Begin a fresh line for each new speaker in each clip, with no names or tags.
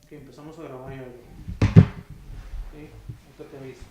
que empezamos a grabar ya. ¿Sí? Ahorita te aviso.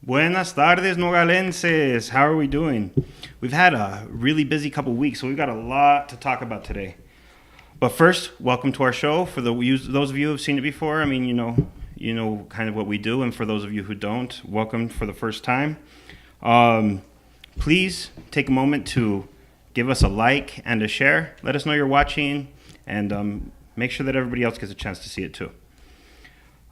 Buenas tardes, Nogalenses. How are we doing? We've had a really busy couple weeks, so we've got a lot to talk about today. But first, welcome to our show. For those of you who have seen it before, I mean, you know kind of what we do, and for those of you who don't, welcome for the first time. Please take a moment to give us a like and a share. Let us know you're watching, and make sure that everybody else gets a chance to see it too.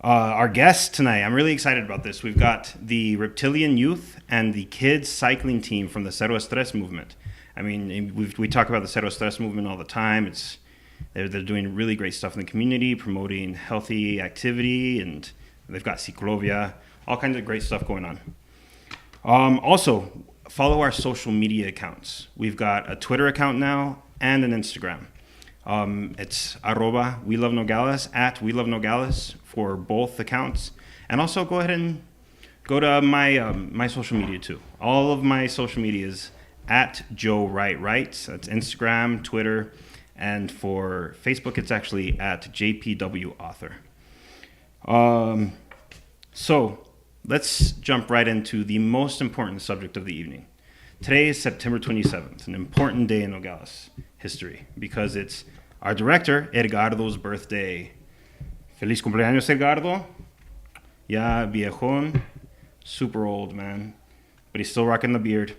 Our guests tonight, I'm really excited about this. We've got the Reptilian youth and the kids cycling team from the 0S3 movement. I mean, we talk about the 0S3 movement all the time. They're doing really great stuff in the community, promoting healthy activity, and they've got Ciclovia, all kinds of great stuff going on. Also, follow our social media accounts. We've got a Twitter account now and an Instagram. It's @ We Love Nogales, @ We Love Nogales for both accounts. And also go ahead and go to my social media too. All of my social media is @Joe Wright Writes. That's Instagram, Twitter, and for Facebook it's actually @JPW Author. So let's jump right into the most important subject of the evening. Today is September 27th, an important day in Nogales history because it's our director, Edgardo's birthday. Feliz cumpleaños, Edgardo. Ya viejón, super old, man, but he's still rocking the beard.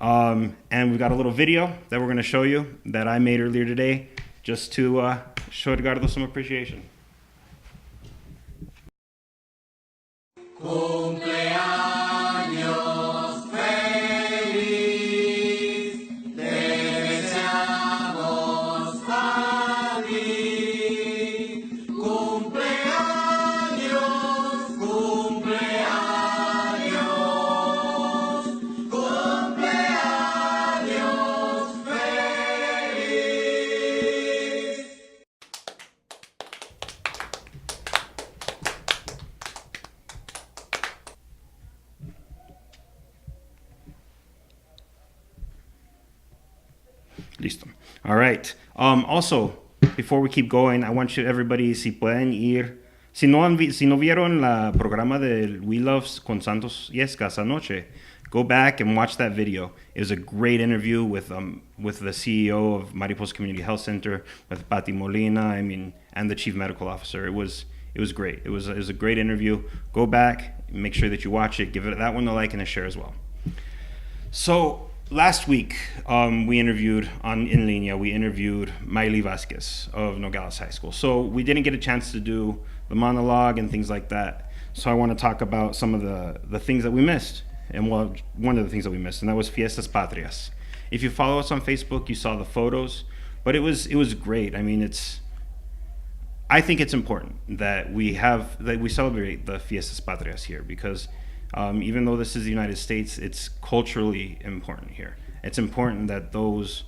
And we've got a little video that we're going to show you that I made earlier today just to show Edgardo some appreciation. Listo. All right. Also, before we keep going, I want you, everybody, si pueden ir, si no vieron la programa de We Love con Santos Yescas anoche, go back and watch that video. It was a great interview with the CEO of Mariposa Community Health Center, with Pati Molina, and the chief medical officer. It was great. It was a great interview. Go back, make sure that you watch it. Give it that one a like and a share as well. So last week, we interviewed in linea. We interviewed Miley Vasquez of Nogales High School. So we didn't get a chance to do the monologue and things like that. So I want to talk about some of the things that we missed, and one of the things that we missed, and that was Fiestas Patrias. If you follow us on Facebook, you saw the photos, but it was great. I mean, I think it's important that we celebrate the Fiestas Patrias here because even though this is the United States, it's culturally important here. It's important that those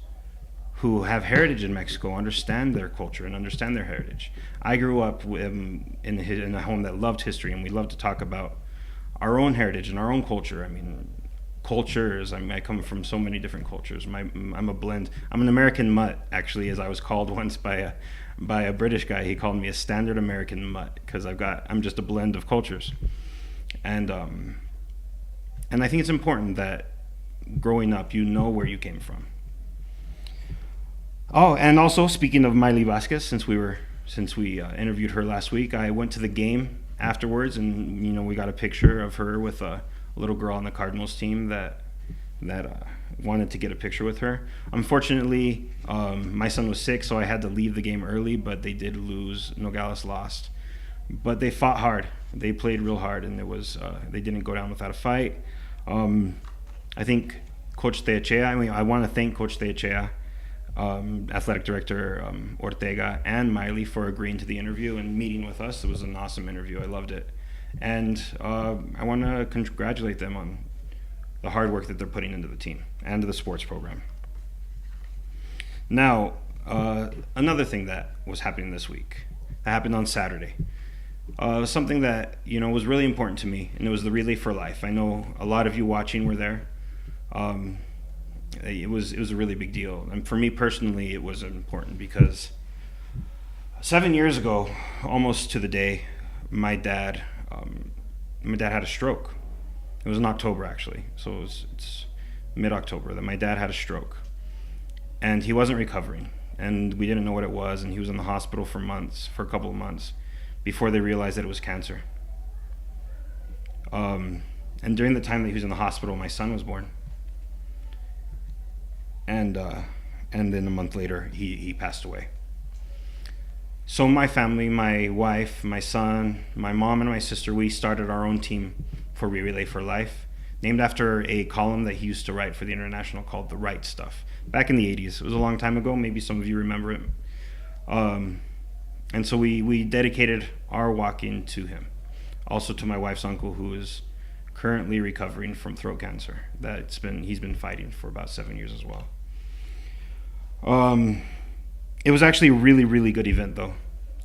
who have heritage in Mexico understand their culture and understand their heritage. I grew up in a home that loved history, and we love to talk about our own heritage and our own culture. I mean, cultures. I mean, I come from so many different cultures. I'm a blend. I'm an American mutt, actually, as I was called once by a British guy. He called me a standard American mutt because I'm just a blend of cultures. And I think it's important that growing up, you know where you came from. Oh, and also speaking of Miley Vasquez, since we interviewed her last week, I went to the game afterwards, and we got a picture of her with a little girl on the Cardinals team that wanted to get a picture with her. Unfortunately, my son was sick, so I had to leave the game early. But they did lose. Nogales lost, but they fought hard. They played real hard, and they didn't go down without a fight. I think Coach Teachea. I want to thank Coach Teachea, athletic director Ortega, and Miley for agreeing to the interview and meeting with us. It was an awesome interview. I loved it, and I want to congratulate them on the hard work that they're putting into the team and to the sports program. Now, another thing that was happening this week, that happened on Saturday, something that was really important to me, and it was the Relay for Life. I know a lot of you watching were there. It was a really big deal, and for me personally, it was important because 7 years ago, almost to the day, my dad had a stroke. It was in October, actually, so it's mid-October that my dad had a stroke, and he wasn't recovering, and we didn't know what it was, and he was in the hospital for a couple of months before they realized that it was cancer. And during the time that he was in the hospital, my son was born. And then a month later, he passed away. So my family, my wife, my son, my mom, and my sister, we started our own team for Relay for Life, named after a column that he used to write for the International called The Right Stuff, back in the 80s. It was a long time ago. Maybe some of you remember it. And so we dedicated our walking to him. Also to my wife's uncle, who is currently recovering from throat cancer. He's been fighting for about 7 years as well. It was actually a really, really good event, though.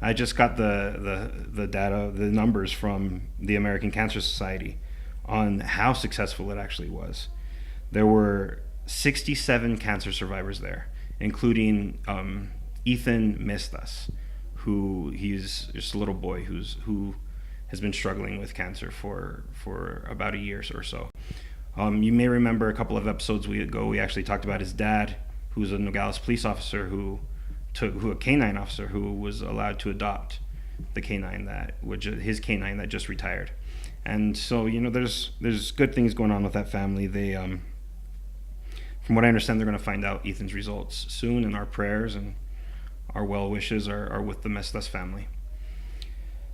I just got the data, the numbers from the American Cancer Society on how successful it actually was. There were 67 cancer survivors there, including Ethan Mestas, he's just a little boy who has been struggling with cancer for about a year or so. You may remember a couple of episodes ago, we actually talked about his dad, who's a Nogales police officer a canine officer who was allowed to adopt the canine his canine that just retired. And so, there's good things going on with that family. They, from what I understand, they're going to find out Ethan's results soon, and our prayers and our well wishes are with the Mestas family.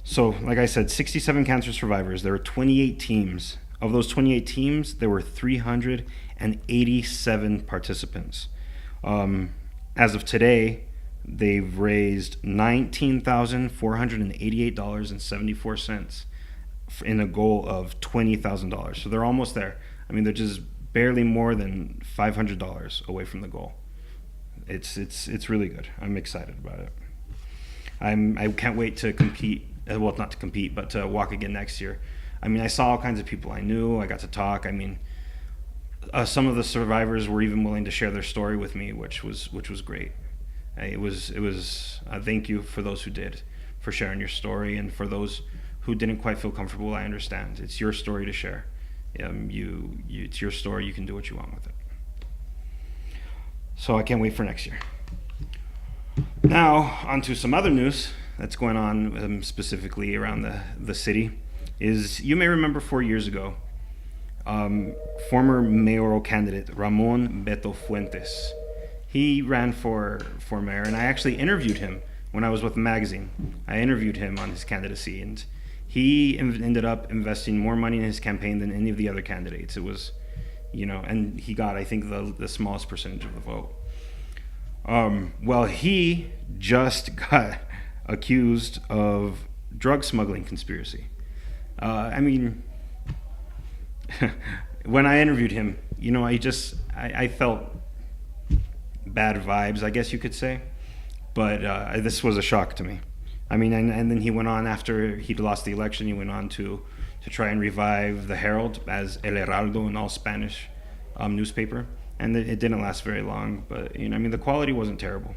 So, like I said, 67 cancer survivors. There were 28 teams. Of those 28 teams, there were 387 participants. As of today, they've raised $19,488.74 in a goal of $20,000. So they're almost there. I mean, they're just barely more than $500 away from the goal. It's really good. I'm excited about it. I can't wait to compete. Well, not to compete, but to walk again next year. I mean, I saw all kinds of people I knew. I got to talk. I mean, some of the survivors were even willing to share their story with me, which was great. It was thank you for those who did, for sharing your story, and for those who didn't quite feel comfortable. I understand. It's your story to share. It's your story. You can do what you want with it. So I can't wait for next year. Now, on to some other news that's going on specifically around the city. You may remember 4 years ago, former mayoral candidate Ramon Beto Fuentes. He ran for mayor, and I actually interviewed him when I was with the magazine. I interviewed him on his candidacy, and he ended up investing more money in his campaign than any of the other candidates. It was, and he got, I think, the smallest percentage of the vote. Well, he just got accused of drug smuggling conspiracy. I mean, when I interviewed him, I felt bad vibes, I guess you could say. But this was a shock to me. I mean, and then he went on, after he'd lost the election, he went on to try and revive the Herald as El Heraldo, an all-Spanish newspaper. And it didn't last very long, but the quality wasn't terrible.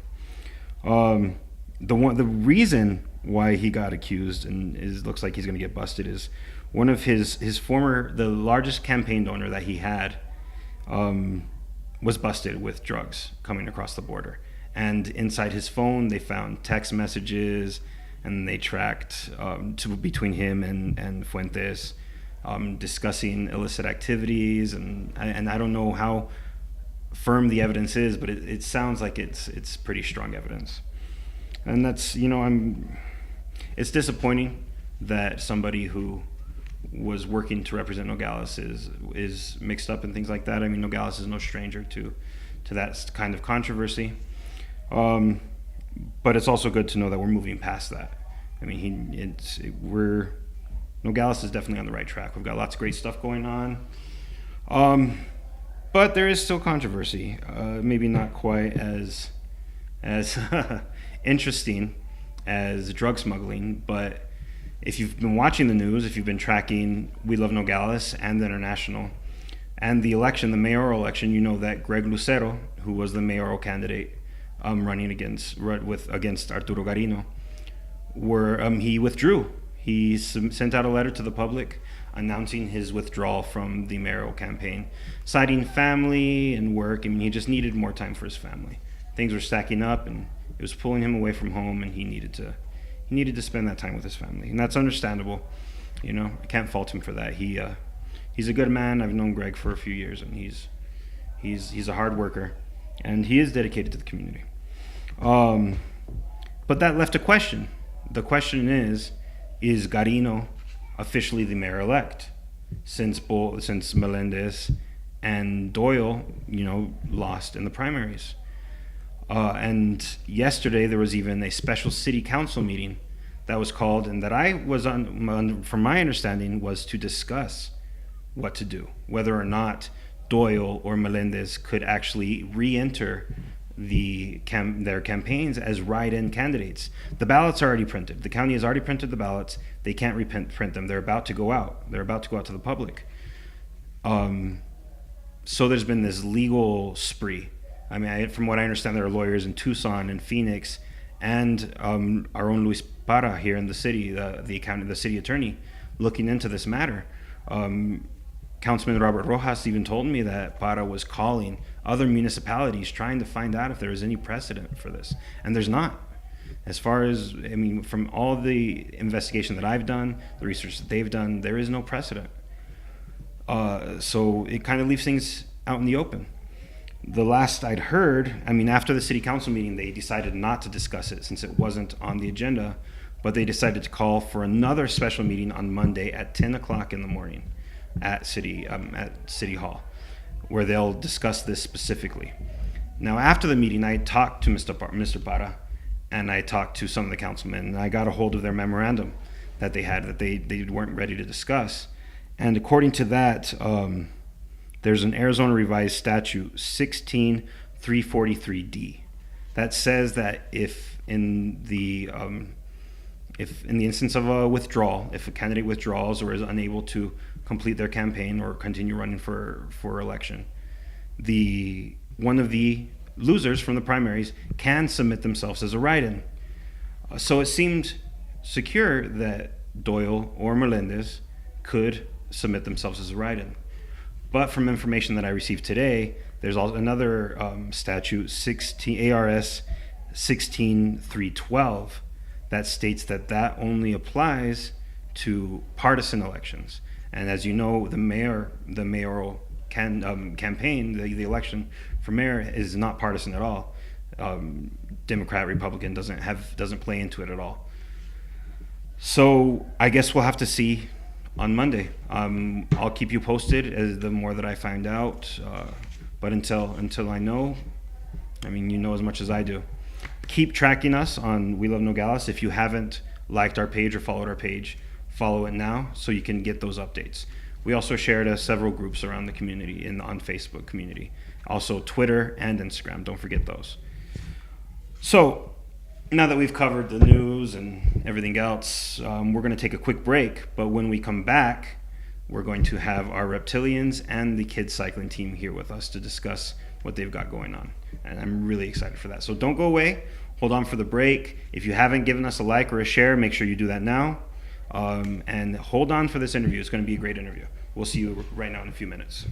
The reason why he got accused and looks like he's going to get busted is one of the largest campaign donor that he had was busted with drugs coming across the border. And inside his phone, they found text messages, and they tracked between him and Fuentes, discussing illicit activities, and I don't know how firm the evidence is, but it sounds like it's pretty strong evidence. And that's, it's disappointing that somebody who was working to represent Nogales is mixed up in things like that. I mean, Nogales is no stranger to that kind of controversy. But it's also good to know that we're moving past that. I mean, Nogales is definitely on the right track. We've got lots of great stuff going on. But there is still controversy. Maybe not quite as interesting as drug smuggling, but if you've been watching the news, if you've been tracking We Love Nogales and the International, and the election, the mayoral election, you know that Greg Lucero, who was the mayoral candidate running against Arturo Garino, he withdrew. He sent out a letter to the public announcing his withdrawal from the mayoral campaign, citing family and work. I mean, he just needed more time for his family. Things were stacking up, and it was pulling him away from home, and he needed to spend that time with his family, and that's understandable. I can't fault him for that. He's a good man. I've known Greg for a few years, and he's a hard worker, and he is dedicated to the community. But that left a question. The question is Garino officially the mayor-elect, since Melendez and Doyle, lost in the primaries? And yesterday there was even a special city council meeting that was called, and that I was on, from my understanding, was to discuss what to do, whether or not Doyle or Melendez could actually re-enter their campaigns as write-in candidates. The ballots are already printed. The county has already printed the ballots. They can't reprint them. They're about to go out. They're about to go out to the public. So there's been this legal spree. I mean, from what I understand, there are lawyers in Tucson and Phoenix, and our own Luis Parra here in the city, the city attorney, looking into this matter. Councilman Robert Rojas even told me that Parra was calling other municipalities trying to find out if there is any precedent for this. And there's not. As far as, from all the investigation that I've done, the research that they've done, there is no precedent. So it kind of leaves things out in the open. The last I'd heard, after the city council meeting, they decided not to discuss it since it wasn't on the agenda, but they decided to call for another special meeting on Monday at 10 o'clock in the morning at City Hall, where they'll discuss this specifically. Now, after the meeting, I talked to Mr. Parra, and I talked to some of the councilmen, and I got a hold of their memorandum that they had that they weren't ready to discuss. And according to that, there's an Arizona Revised Statute 16343D that says that if in the instance of a withdrawal, if a candidate withdraws or is unable to complete their campaign or continue running for election, one of the losers from the primaries can submit themselves as a write-in. So it seemed secure that Doyle or Melendez could submit themselves as a write-in. But from information that I received today, there's also another statute, ARS 16312, that states that only applies to partisan elections. And as you know, the mayoral campaign, the election for mayor is not partisan at all. Democrat, Republican doesn't play into it at all. So I guess we'll have to see on Monday. I'll keep you posted as the more that I find out. But until I know, I mean, you know as much as I do. Keep tracking us on We Love Nogales. If you haven't liked our page or followed our page, follow it now so you can get those updates. We also shared several groups around the community on Facebook community. Also Twitter and Instagram. Don't forget those. So now that we've covered the news and everything else, we're going to take a quick break. But when we come back, we're going to have our Reptilians and the kids cycling team here with us to discuss what they've got going on. And I'm really excited for that. So don't go away. Hold on for the break. If you haven't given us a like or a share, make sure you do that now. And hold on for this interview. It's going to be a great interview. We'll see you right now in a few minutes.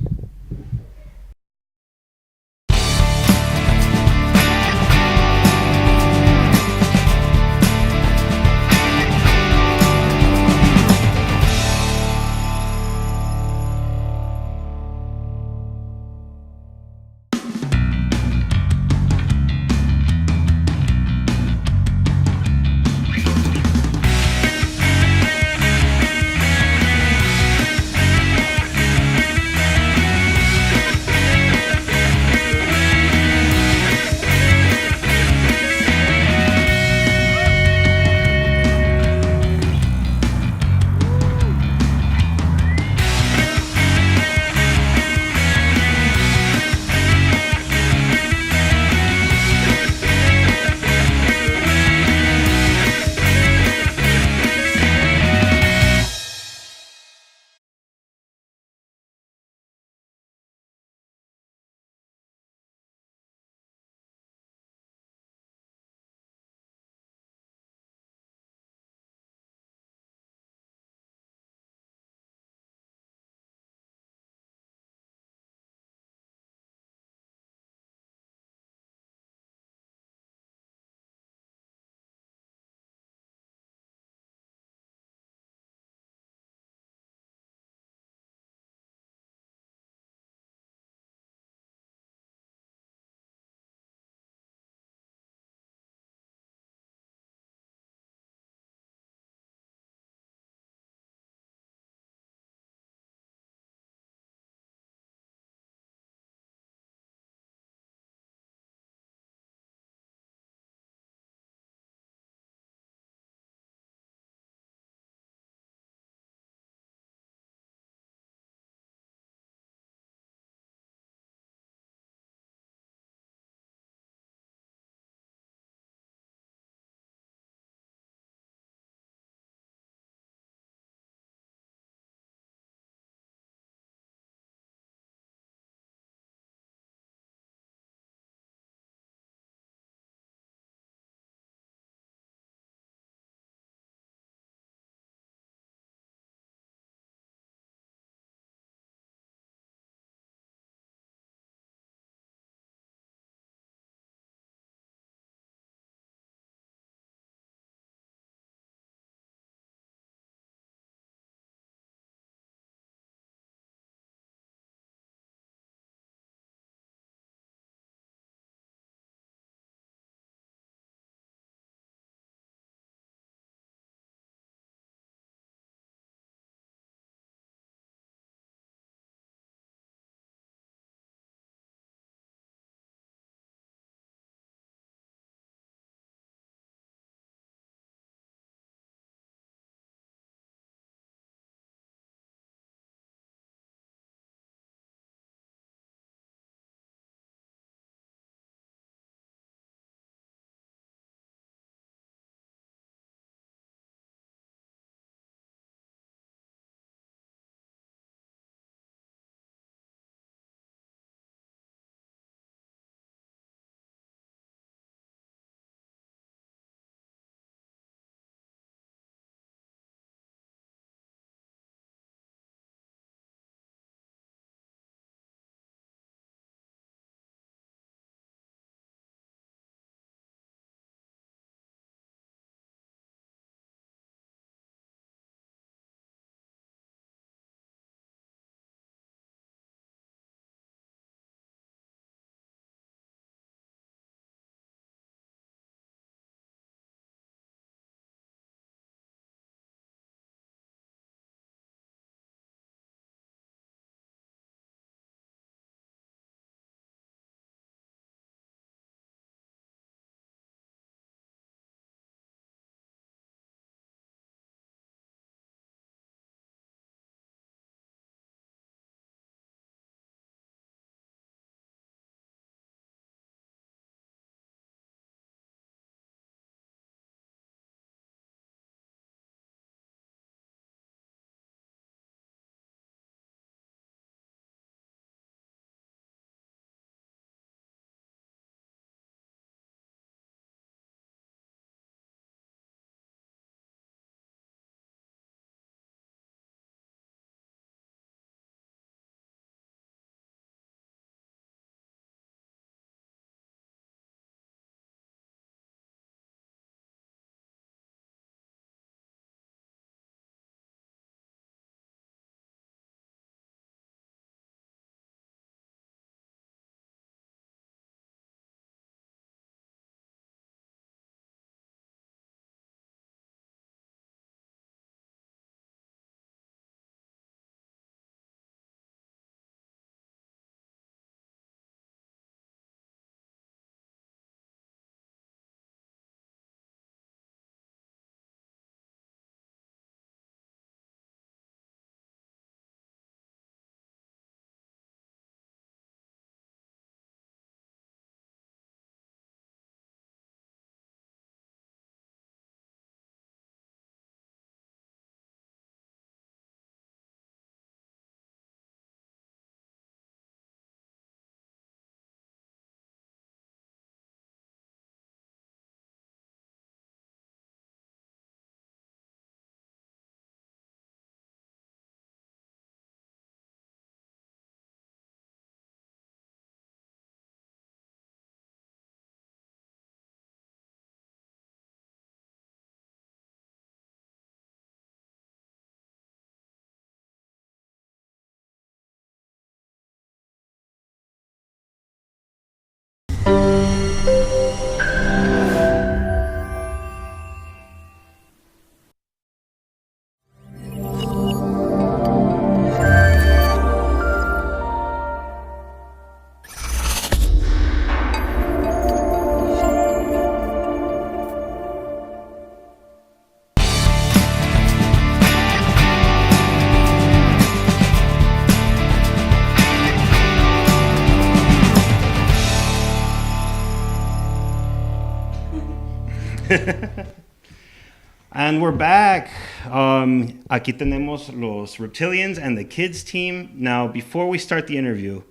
And we're back. Aquí tenemos los Reptilians and the kids team. Now, before we start the interview,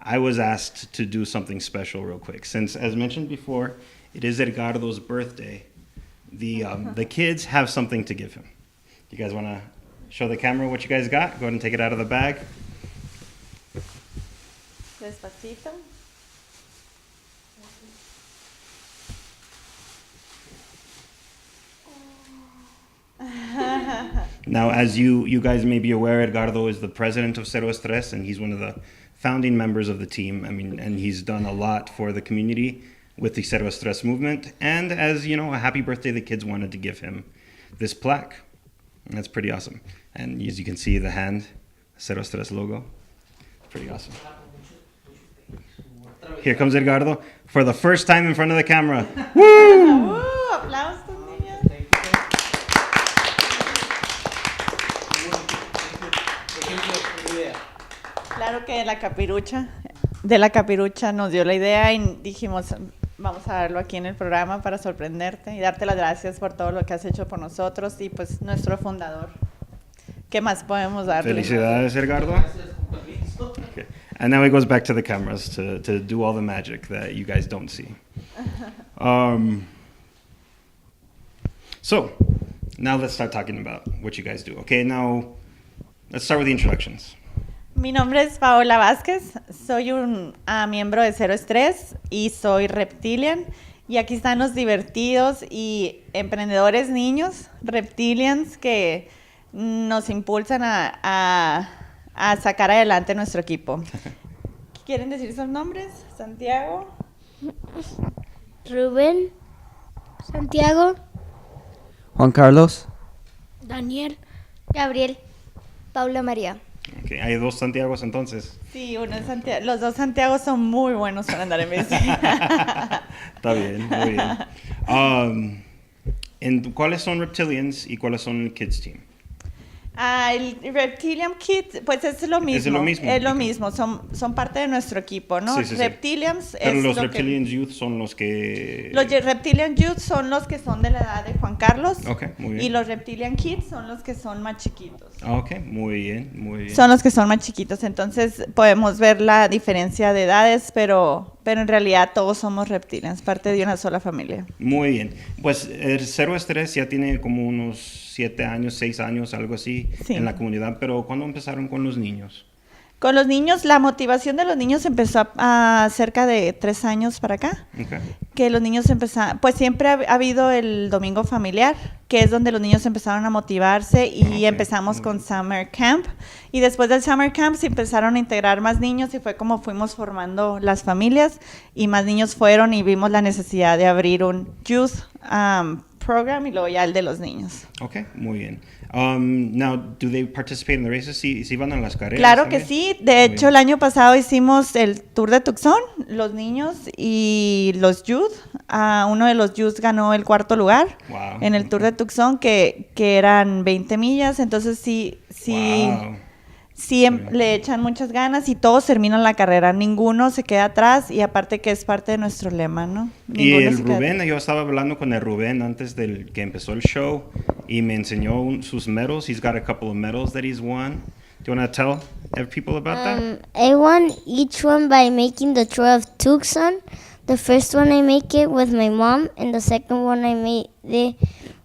I was asked to do something special real quick. Since, as mentioned before, it is Edgardo's birthday, the kids have something to give him. You guys want to show the camera what you guys got? Go ahead and take it out of the bag.
Despacito.
Now, as you guys may be aware, Edgardo is the president of 0S3, and he's one of the founding members of the team. I mean, and he's done a lot for the community with the 0S3 movement. And as you know, a happy birthday, the kids wanted to give him this plaque. And that's pretty awesome. And as you can see, the hand, 0S3 logo. Pretty awesome. Here comes Edgardo for the first time in front of the camera. Woo!
Aplausos, niñas. Claro que de la capirucha nos dio la idea y dijimos, vamos a verlo aquí en el programa para sorprenderte y darte las gracias por todo lo que has hecho por nosotros y pues nuestro fundador. ¿Qué más podemos darle?
Felicidades, Edgardo. Okay. And now he goes back to the cameras to do all the magic that you guys don't see. So, now let's start talking about what you guys do. Okay, now let's start with the introductions.
Mi nombre es Paola Vázquez, soy un miembro de 0S3 y soy Reptilian. Y aquí están los divertidos y emprendedores niños, Reptilians, que nos impulsan a sacar adelante nuestro equipo. ¿Quieren decir sus nombres? Santiago.
Rubén, Santiago,
Juan Carlos.
Daniel, Gabriel, Paula María.
Okay, hay dos Santiagos entonces.
Sí, uno es Santiago. Los dos Santiagos son muy buenos para andar en bici.
Está bien, muy bien. ¿Cuáles son Reptilians y cuáles son el Kids Team?
El Reptilian Kids, pues es lo mismo.
Es lo mismo.
Es lo mismo, son parte de nuestro equipo, ¿no?
Sí.
Reptilians
Pero
es
los
lo
Reptilians Youth son los que...
Los Reptilian Youth son los que son de la edad de Juan Carlos.
Ok, muy bien.
Y los Reptilian Kids son los que son más chiquitos.
Ok, muy bien, muy bien.
Son los que son más chiquitos, entonces podemos ver la diferencia de edades, pero en realidad todos somos Reptilians, parte de una sola familia.
Muy bien. Pues el 0S3 ya tiene como unos 7 años, 6 años, algo así,
Sí.
en la comunidad, pero ¿cuándo empezaron con los niños?
Con los niños, la motivación de los niños empezó a cerca de 3 años para acá.
Okay.
Que los niños empezaron, pues siempre ha habido el domingo familiar, que es donde los niños empezaron a motivarse y
Ok,
empezamos
muy
con
bien.
Summer Camp. Y después del Summer Camp se empezaron a integrar más niños y fue como fuimos formando las familias y más niños fueron y vimos la necesidad de abrir un youth program y luego ya el de los niños.
Ok, muy bien. Now, do they participate in the races? ¿Sí van a las carreras?
Claro
también?
que sí, de
Muy
hecho
bien.
el año pasado hicimos el Tour de Tucson, los niños y los youth. Uno de los youth ganó el 4º lugar
Wow,
en el Tour
ok.
de Tucson, que eran 20 millas, entonces sí,
Wow.
sí le echan muchas ganas y todos terminan la carrera, ninguno se queda atrás y aparte que es parte de nuestro lema, ¿no?
Y
Ninguno
el
se queda
Rubén,
atrás.
yo estaba hablando con el Rubén antes del que empezó el show y me enseñó sus medals. He's got a couple of medals that he's won. Do you want to tell people about that?
I won each one by making the tour of Tucson. The first one I make it with my mom, and the second one I made it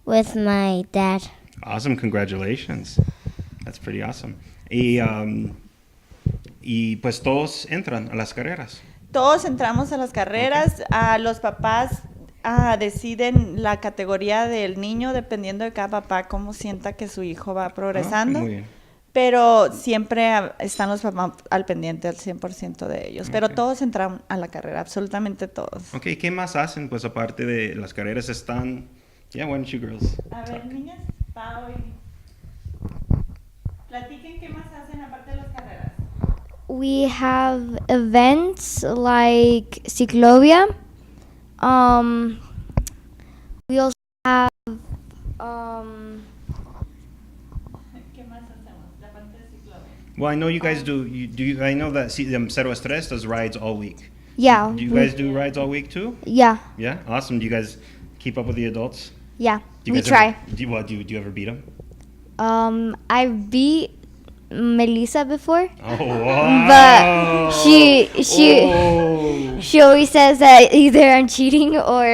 with my dad.
Awesome, congratulations. That's pretty awesome. Y pues todos entran a las carreras.
Todos entramos a las carreras, los papás deciden la categoría del niño dependiendo de cada papá cómo sienta que su hijo va progresando,
Muy bien.
pero siempre están los papás al pendiente al 100% de ellos, pero
Ok.
todos entran a la carrera, absolutamente todos.
Ok, ¿qué más hacen? Pues aparte de las carreras están... Yeah, why don't you girls?
A ver, niñas, Pau y... Platiquen qué más hacen aparte de las carreras.
We have events like Ciclovia. We also have
¿Qué más hacemos aparte de ciclovia?
Well, I know you guys do. I know that 0S3 does rides all week.
yeah.
Do you guys do rides all week too?
Yeah.
Yeah, awesome. Do you guys Keep up with the adults?
Yeah,
Do you
we
guys
try.
Ever, do you ever beat them?
I beat Melissa before,
Oh, wow.
but she
Oh.
she always says that either I'm cheating or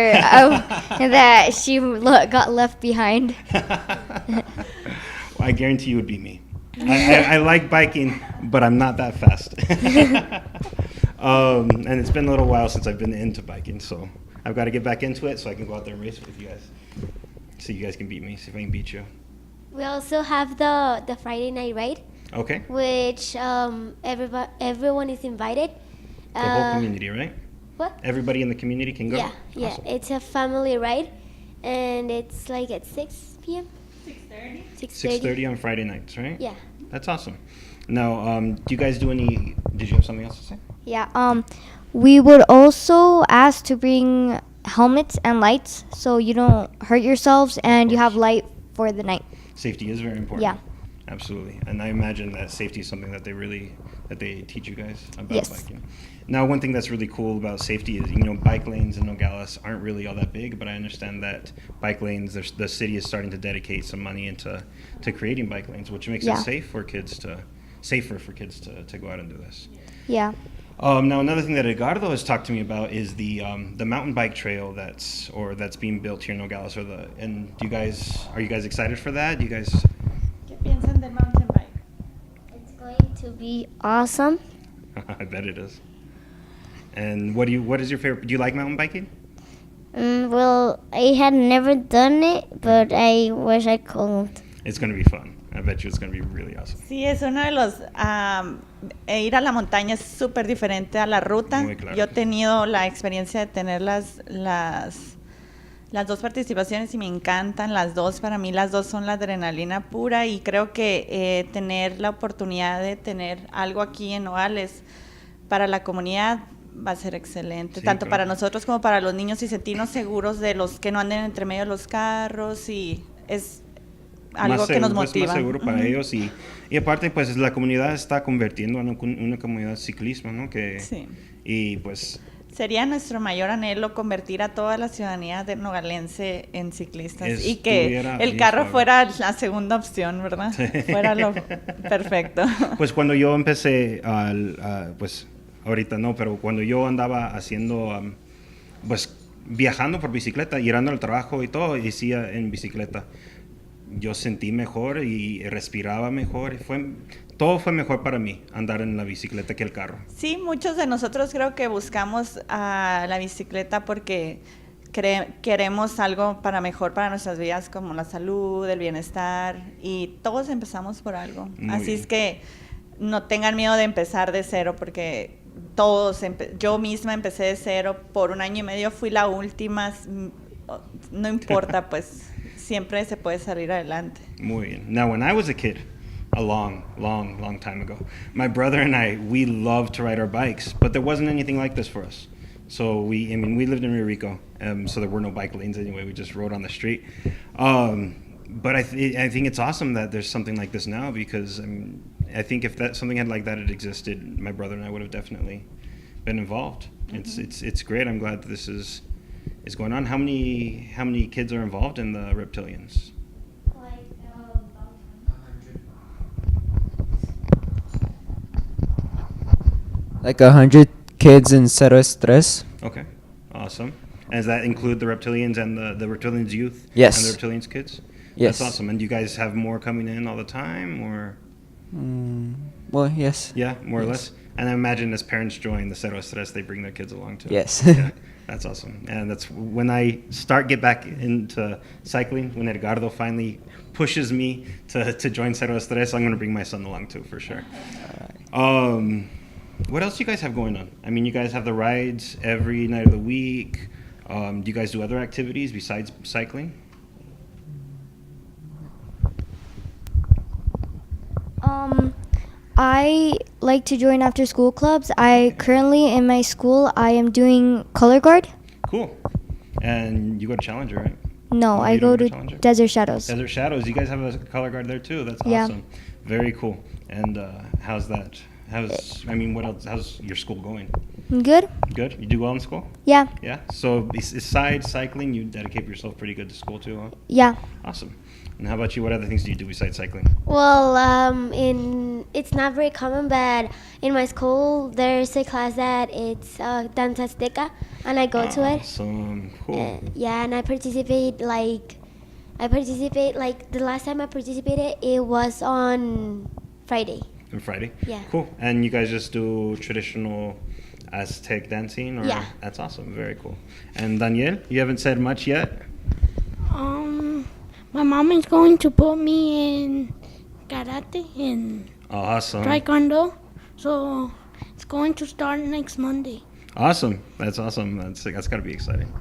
that she got left behind.
I guarantee you would beat me. I like biking, but I'm not that fast. And it's been a little while since I've been into biking, so I've got to get back into it so I can go out there and race with you guys. So you guys can beat me, see if I can beat you.
We also have the Friday night ride,
Okay?
which everyone is invited.
The whole community, right?
What?
Everybody in the community can go?
Yeah, yeah.
Awesome.
It's a family ride, and it's like at 6 p.m.
6:30.
6:30 on Friday nights, right?
Yeah.
That's awesome. Now, do you guys do any... Did you have something else to say?
Yeah. We would also ask to bring helmets and lights so you don't hurt yourselves and you have light for the night.
Safety is very important.
Yeah.
Absolutely. And I imagine that safety is something that they teach you guys about
Yes.
biking. Now, one thing that's really cool about safety is, bike lanes in Nogales aren't really all that big, but I understand that bike lanes, the city is starting to dedicate some money into creating bike lanes, which makes
Yeah.
it safer for kids to go out and do this.
Yeah.
Now, another thing that Edgardo has talked to me about is the mountain bike trail that's being built here in Nogales. And are you guys excited for that? Do you guys?
¿Qué piensan del mountain bike?
It's going to be awesome.
I bet it is. And what is your favorite? Do you like mountain biking?
Well, I had never done it, but I wish I could.
It's going to be fun. I bet you it's going to be really awesome.
Sí, es uno de los... ir a la montaña es súper diferente a la ruta.
Muy claro.
Yo he tenido la experiencia de tener las dos participaciones y me encantan las dos. Para mí las dos son la adrenalina pura y creo que tener la oportunidad de tener algo aquí en Nogales para la comunidad va a ser excelente,
Sí,
tanto
claro.
para nosotros como para los niños y sentirnos seguros de los que no anden entre medio de los carros y es algo que nos motiva.
Más seguro para
Ujú.
ellos y aparte pues la comunidad está convirtiendo en una comunidad de ciclismo, ¿no?
Sí.
Y pues
Sería nuestro mayor anhelo convertir a toda la ciudadanía de nogalense en ciclistas y que
Estuviera
el
bien
carro
suave.
fuera la segunda opción, ¿verdad?
Sí.
Fuera lo perfecto.
Pues cuando yo empecé, pues ahorita no, pero cuando yo andaba haciendo, pues viajando por bicicleta, llegando al trabajo y todo, hacía en bicicleta, yo sentí mejor y respiraba mejor. Todo fue mejor para mí, andar en la bicicleta que el carro.
Sí, muchos de nosotros creo que buscamos a la bicicleta porque queremos algo para mejor para nuestras vidas, como la salud, el bienestar, y todos empezamos por algo.
Muy
Así
bien.
es que no tengan miedo de empezar de cero, porque yo misma empecé de cero, por 1 año y medio fui la última, no importa, pues siempre se puede salir adelante.
Muy bien. Now, when I was a kid, a long time ago, my brother and we loved to ride our bikes, but there wasn't anything like this for us. So we lived in Rio Rico, so there were no bike lanes anyway. We just rode on the street. But I think it's awesome that there's something like this now, because I think if something like that had existed, my brother and I would have definitely been involved. Mm-hmm. It's great. I'm glad that this is going on. How many kids are involved in the Reptilians?
Like 100 kids in 0S3.
Okay, awesome. And does that include the Reptilians and the Reptilians youth?
Yes.
And the Reptilians kids?
Yes.
That's awesome. And do you guys have more coming in all the time, or?
Well, yes.
Yeah, more or
Yes.
less. And I imagine as parents join the 0S3, they bring their kids along too.
Yes.
Yeah, that's awesome. And that's when I get back into cycling, when Edgardo finally pushes me to join 0S3, I'm going to bring my son along too, for sure. What else do you guys have going on? I mean, you guys have the rides every night of the week. Do you guys do other activities besides cycling?
I like to join after school clubs. Currently in my school, I am doing color guard.
Cool. And you go to Challenger, right?
No,
Oh,
I
you
go
don't
to
Challenger?
Desert Shadows.
Desert Shadows. You guys have a color guard there too. That's
Yeah.
awesome. Very cool. And how's that? What else? How's your school going?
Good.
Good. You do well in school?
Yeah.
Yeah. So besides cycling, you dedicate yourself pretty good to school too, huh?
Yeah.
Awesome. And how about you? What other things do you do besides cycling?
Well, it's not very common, but in my school there's a class that it's danza azteca, and I go to it.
Awesome. Cool.
Yeah, and I participate like the last time I participated, it was on Friday.
On Friday?
Yeah.
Cool. And you guys just do traditional Aztec dancing? Or?
Yeah.
That's awesome. Very cool. And Daniel, you haven't said much yet?
My mom is going to put me in karate and
Awesome.
taekwondo, so it's going to start next Monday.
Awesome. That's awesome. That's got to be exciting.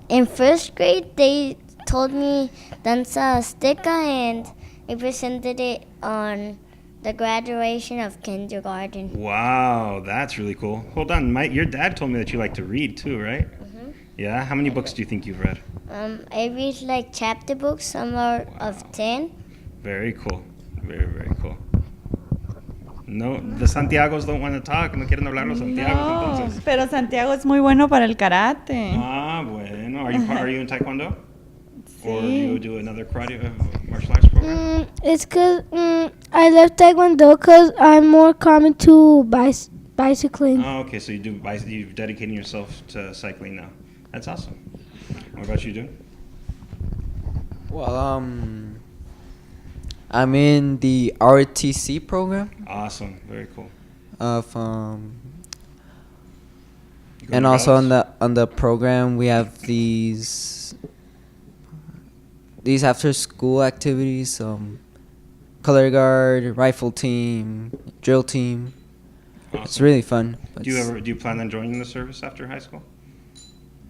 In first grade, they told me danza azteca, and I presented it on the graduation of kindergarten.
Wow, that's really cool. Hold on, your dad told me that you like to read too, right?
Mm-hmm.
Yeah. How many books do you think you've read?
I read like chapter books, some are of 10.
Very cool. Very, very cool. No, the Santiagos don't want to talk. No quieren hablar los Santiagos,
No,
entonces.
pero Santiago es muy bueno para el karate.
Ah, bueno. Are you in Taekwondo? Or
Sí.
you do another karate martial arts program?
It's because I left Taekwondo because I'm more common to bicycling.
Oh, okay. So you're dedicating yourself to cycling now. That's awesome. What about you, dude?
Well, I'm in the RTC program
Awesome. Very cool.
of
You go
and
to
also
Nogales?
on the program we have these after school activities, color guard, rifle team, drill team. It's
Awesome.
really fun.
Do you plan on joining the service after high school?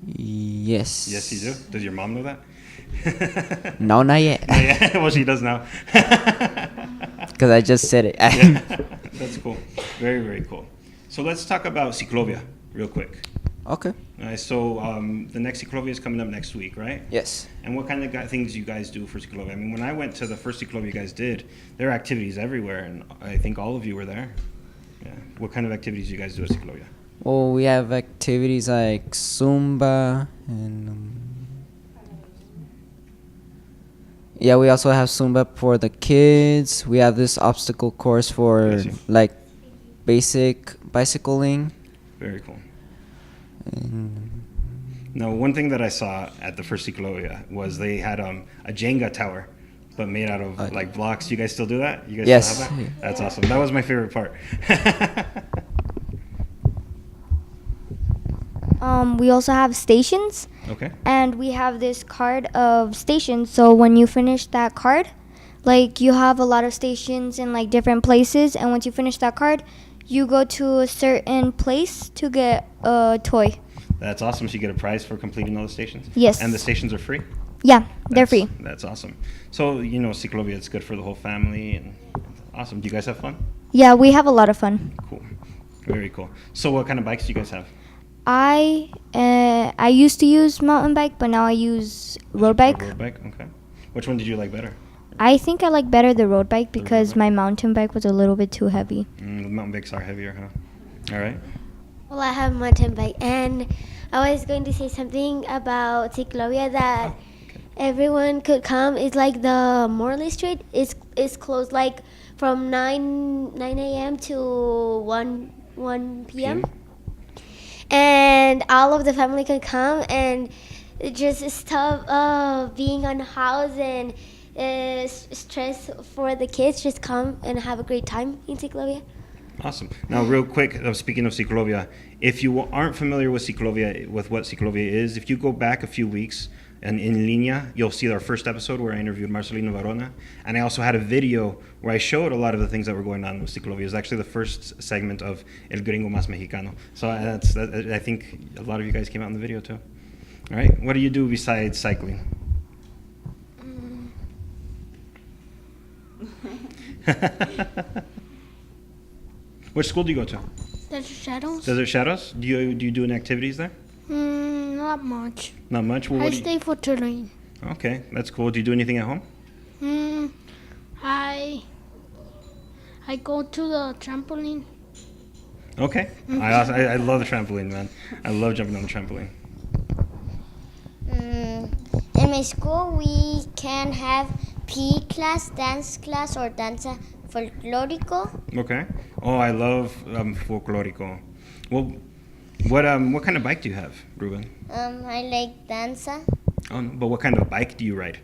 Yes.
Yes, you do. Does your mom know that?
No, not yet.
Yeah, well, she does now.
Because I just said it.
Yeah, that's cool. Very, very cool. So let's talk about Ciclovia real quick.
Okay.
So the next Ciclovia is coming up next week, right?
Yes.
And what kind of things you guys do for Ciclovia? I mean, when I went to the first Ciclovia you guys did, there are activities everywhere, and I think all of you were there. Yeah. What kind of activities do you guys do at Ciclovia?
Well, we have activities like Zumba and yeah, we also have Zumba for the kids. We have this obstacle course for
Yes.
like basic bicycling.
Very cool.
And
Now, one thing that I saw at the first Ciclovia was they had a Jenga tower, but made out of like blocks. Do you guys still do that? You guys
Yes.
still have that? That's awesome. That was my favorite part.
We also have stations,
Okay.
and we have this card of stations. So when you finish that card, like you have a lot of stations in like different places, and once you finish that card, you go to a certain place to get a toy.
That's awesome. So you get a prize for completing all the stations?
Yes.
And the stations are free?
Yeah, they're
That's-
free.
That's awesome. So, Ciclovia, it's good for the whole family. And awesome. Do you guys have fun?
Yeah, we have a lot of fun.
Cool. Very cool. So what kind of bikes do you guys have?
I used to use mountain bike, but now I use road bike.
Road bike? Okay. Which one did you like better?
I think I like better the road bike
road
because
bike?
my mountain bike was a little bit too heavy.
The mountain bikes are heavier, huh? All right.
Well, I have mountain bike, and I was going to say something about Ciclovia that everyone could come. It's like the Morley Street is closed like from 9 a.m. to 1 p.m. And all of the family can come, and it just stop being on house and stress for the kids. Just come and have a great time in Ciclovia.
Awesome. Now, real quick, speaking of Ciclovia, if you aren't familiar with what Ciclovia is, if you go back a few weeks and in Línea, you'll see our first episode where I interviewed Marcelino Varona. And I also had a video where I showed a lot of the things that were going on with Ciclovia. It's actually the first segment of El Gringo Más Mexicano. So I think a lot of you guys came out in the video too. All right. What do you do besides cycling? Which school do you go to?
Desert Shadows?
Desert Shadows? Do you do any activities there?
Not much.
Not much. Well,
I
what do you-
stay for terrain.
Okay, that's cool. Do you do anything at home?
I go to the trampoline.
Okay. I love the trampoline, man. I love jumping on the trampoline.
In my school, we can have PE class, dance class, or danza folklorico.
Okay. Oh, I love folklorico. Well, what kind of bike do you have, Ruben?
I like danza.
But what kind of bike do you ride?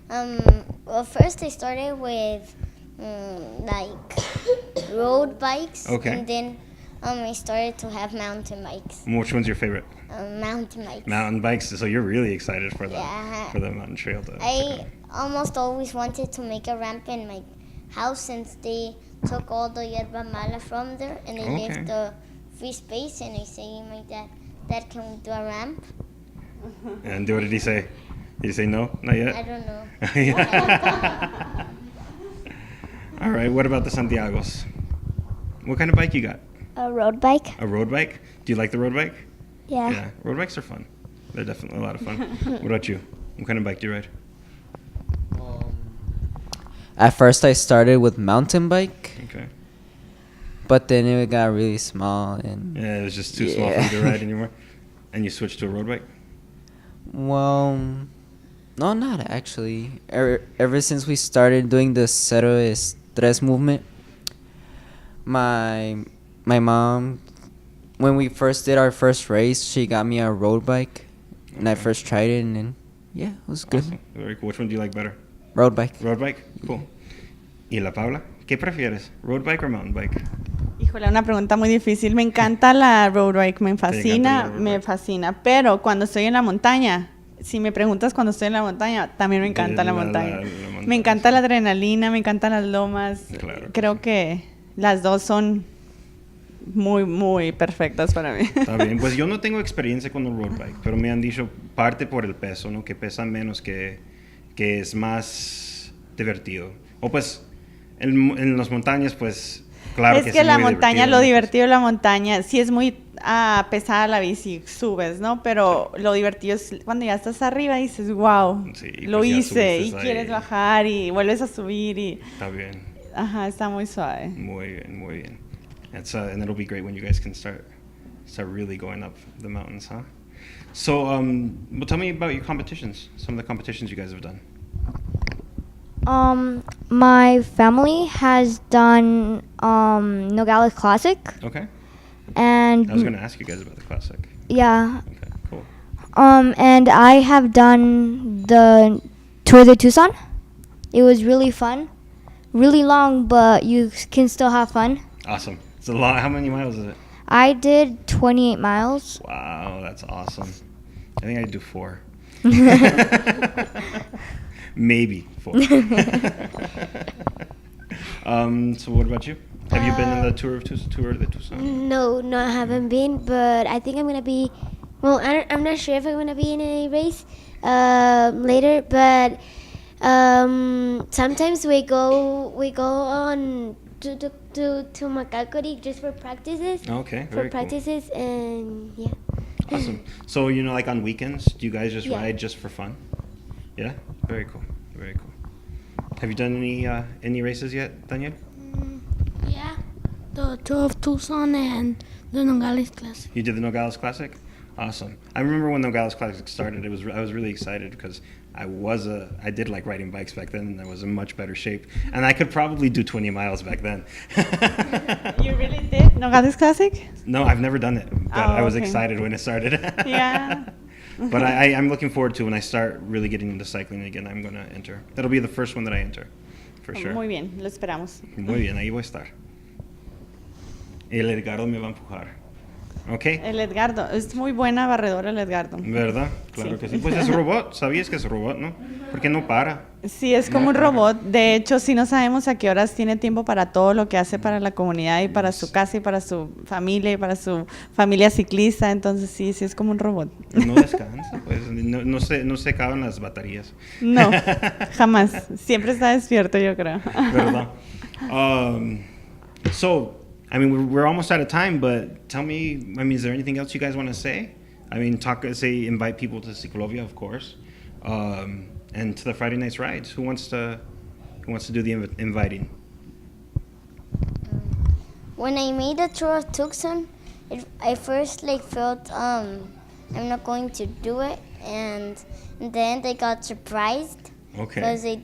Well, first I started with like road bikes.
Okay.
And then I started to have mountain bikes.
Which one's your favorite?
Mountain bikes.
Mountain bikes. So you're really excited for the
Yeah.
for the mountain trail.
I almost always wanted to make a ramp in my house since they took all the yerba mala from there and they
Okay.
left the free space. And I say, my dad, can we do a ramp?
And what did he say? Did he say no? Not yet?
I don't know.
Yeah. All right. What about the Santiagos? What kind of bike you got?
A road bike.
A road bike? Do you like the road bike?
Yeah.
Yeah. Road bikes are fun. They're definitely a lot of fun. What about you? What kind of bike do you ride?
At first, I started with mountain bike,
Okay.
but then it got really small and
Yeah, it was just too small for you to ride anymore. And you switched to a road bike?
well, no, not actually. Ever since we started doing the 0S3 movement, my mom, when we first did our first race, she got me a road bike, and I
Okay.
first tried it, and then yeah, it was good.
Awesome. Very cool. Which one do you like better?
Road bike.
Road bike? Cool. ¿Y la Paula? ¿Qué prefieres? ¿Road bike or mountain bike?
Híjole, una pregunta muy difícil. Me encanta la road bike, me
encanta
fascina,
la road
me
bike.
fascina. Pero cuando estoy en la montaña, si me preguntas cuando estoy en la montaña, también me encanta la montaña.
montaña,
Me encanta
sí.
la adrenalina, me encantan las lomas.
Claro.
Creo que las dos son muy, muy perfectas para mí.
Está bien. Pues yo no tengo experiencia con el road bike, pero me han dicho parte por el peso, ¿no? Que pesa menos, que es más divertido. O pues en las montañas, pues claro
es
que
que
es
la
muy
montaña,
divertido,
lo
¿no?
divertido de la montaña, sí es muy pesada la bici, subes, ¿no? Pero lo divertido es cuando ya estás arriba y dices, wow,
Sí,
lo
pues ya
hice, y
subiste ahí.
quieres bajar y vuelves a subir y,
Está bien.
ajá, está muy suave.
Muy bien, muy bien. And it'll be great when you guys can start really going up the mountains, huh? So, well, tell me about your competitions. Some of the competitions you guys have done.
My family has done Nogales Classic,
Okay.
and
I was going to ask you guys about the classic.
yeah,
Okay, cool.
and I have done the Tour de Tucson. It was really fun, really long, but you can still have fun.
Awesome. It's a lot. How many miles is it?
I did 28 miles.
Wow, that's awesome. I think I'd do 4. Maybe 4. So what about you? Have you been in the Tour de Tucson?
No, I haven't been, but I think I'm gonna be. Well, I'm not sure if I'm gonna be in a race later, but sometimes we go on to Macalcori just for practices.
Okay,
For
very cool.
practices, and yeah.
Awesome. So, like on weekends, do you guys just
Yeah.
ride just for fun? Yeah? Very cool. Very cool. Have you done any races yet, Daniel?
Yeah, the Tour of Tucson and the Nogales Classic.
You did the Nogales Classic? Awesome. I remember when Nogales Classic started, I was really excited because I did like riding bikes back then, and I was in much better shape. And I could probably do 20 miles back then.
You really did Nogales Classic?
No, I've never done it, but
Oh,
I was
okay.
excited when it started.
Yeah.
But I'm looking forward to when I start really getting into cycling again. I'm going to enter. That'll be the first one that I enter, for sure.
Muy bien, lo esperamos.
Muy bien, ahí voy a estar. El Edgardo me va a empujar. ¿Ok?
El Edgardo, es muy buena barredora el Edgardo.
¿Verdad? Claro
Sí.
que sí. Pues es robot, sabías que es robot, ¿no? Porque no para.
Sí, es como un robot. De hecho, sí no sabemos a qué horas tiene tiempo para todo lo que hace para la comunidad y para su casa y para su familia y para su familia ciclista. Entonces sí es como un robot.
No descansa, pues. No se acaban las baterías.
No, jamás. Siempre está despierto, yo creo.
¿Verdad? So, I mean, we're almost out of time, but tell me, I mean, is there anything else you guys want to say? I mean, invite people to Ciclovia, of course, and to the Friday Nights Rides. Who wants to do the inviting?
when I made the tour of Tucson, I first like felt I'm not going to do it, and then I got surprised
Okay.
because I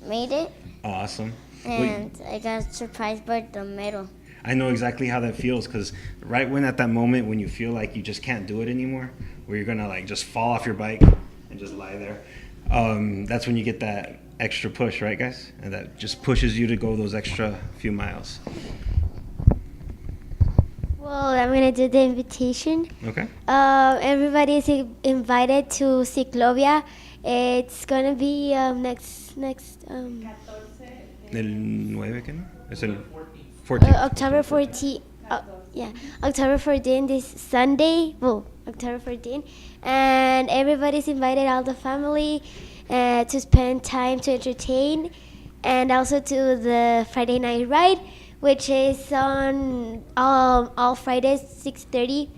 made it,
Awesome.
and I got surprised by the medal.
I know exactly how that feels because right when at that moment when you feel like you just can't do it anymore, where you're gonna like just fall off your bike and just lie there, that's when you get that extra push, right, guys? And that just pushes you to go those extra few miles.
Well, I'm gonna do the invitation.
Okay.
Everybody is invited to Ciclovia. It's gonna be next
El 9, ¿qué no? Es el 14.
October 14. Yeah, October 14 this Sunday. Well, October 14, and everybody's invited, all the family, to spend time to entertain, and also to the Friday night ride, which is on all Fridays 6:30,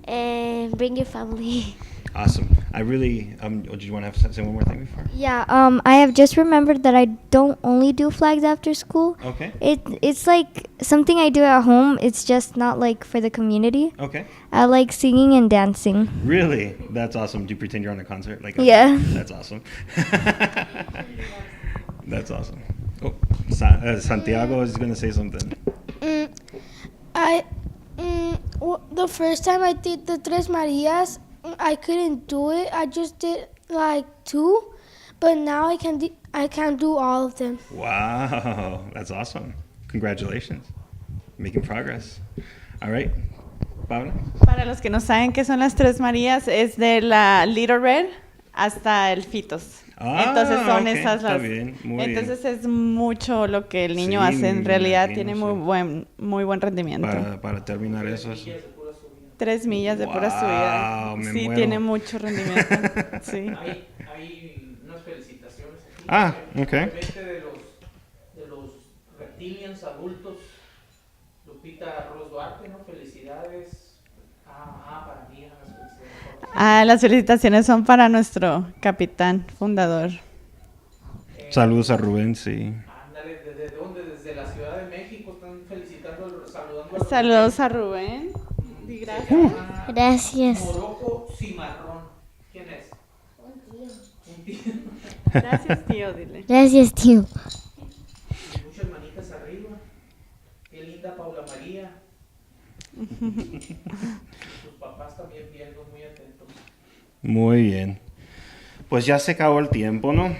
and bring your family.
Awesome. I really, did you want to say one more thing before?
Yeah, I have just remembered that I don't only do flags after school.
Okay.
It's like something I do at home. It's just not like for the community.
Okay.
I like singing and dancing.
Really? That's awesome. Do you pretend you're on a concert?
Yeah.
That's awesome. That's awesome. Oh, Santiago is going to say something.
The first time I did the Tres Marias, I couldn't do it. I just did like 2, but now I can do all of them.
Wow, that's awesome. Congratulations. Making progress. All right. Paula?
Para los que no saben qué son las Tres Marías, es de la Little Red hasta el Fitos. Entonces son
ok,
esas
está
las.
bien, muy
Entonces es mucho lo que el niño
Sí,
hace. En
me
realidad
imagino,
tiene
sí.
muy buen rendimiento.
Para terminar eso.
3 millas de pura subida.
Wow, me
Sí,
muero.
tiene mucho rendimiento. Sí.
Hay unas felicitaciones aquí.
Ah, ok.
Especialmente de los reptilians adultos. Lupita Ros Duarte, ¿no? Felicidades. Para mí, las felicidades.
Las felicitaciones son para nuestro capitán fundador.
Saludos a Rubén, sí.
Ándale, ¿desde dónde? Desde la Ciudad de México están felicitando, saludando a
Saludos a Rubén. Y gracias.
Gracias.
Morocco Cimarrón. ¿Quién es? Un tío.
Gracias, tío, dile.
Gracias, tío.
Y muchas manitas arriba. Qué linda Paula María. Sus papás también viendo, muy atentos.
Muy bien. Pues ya se acabó el tiempo, ¿no?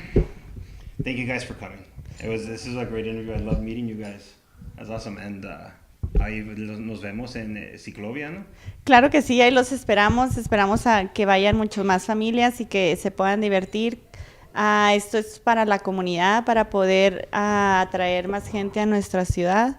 Thank you guys for coming. This is a great interview. I love meeting you guys. That's awesome. And ahí nos vemos en Ciclovia, ¿no?
Claro que sí, ahí los esperamos. Esperamos a que vayan mucho más familias y que se puedan divertir. Esto es para la comunidad, para poder atraer más gente a nuestra ciudad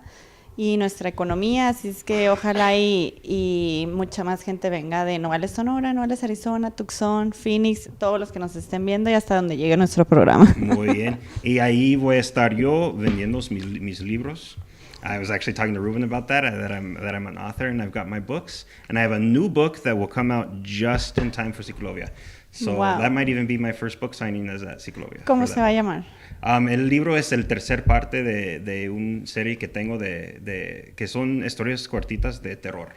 y nuestra economía. Así es que ojalá y mucha más gente venga de Nogales, Sonora, Nogales, Arizona, Tucson, Phoenix, todos los que nos estén viendo y hasta donde llegue nuestro programa.
Muy bien. Y ahí voy a estar yo vendiendo mis libros. I was actually talking to Ruben about that I'm an author and I've got my books. And I have a new book that will come out just in time for Ciclovia. So
Wow.
that might even be my first book signing as at Ciclovia.
¿Cómo
for
se va
that.
a llamar?
El libro es el tercer parte de una serie que tengo que son historias cortitas de terror.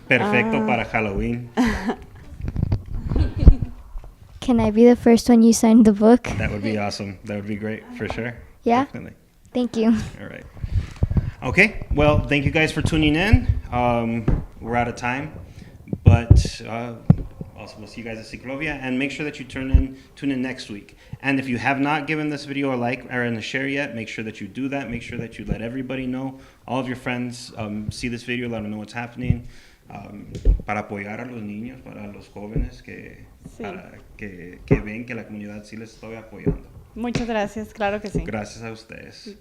Perfecto para Halloween.
Can I be the first one you signed the book?
That would be awesome. That would be great for sure.
Yeah?
Definitely.
Thank you.
All right. Okay. Well, thank you guys for tuning in. We're out of time, but also we'll see you guys at Ciclovia, and make sure that you tune in next week. And if you have not given this video a like or a share yet, make sure that you do that. Make sure that you let everybody know, all of your friends see this video, let them know what's happening, para apoyar a los niños, para los jóvenes
Sí.
para que ven que la comunidad sí les estoy apoyando.
Muchas gracias, claro que sí.
Gracias a ustedes.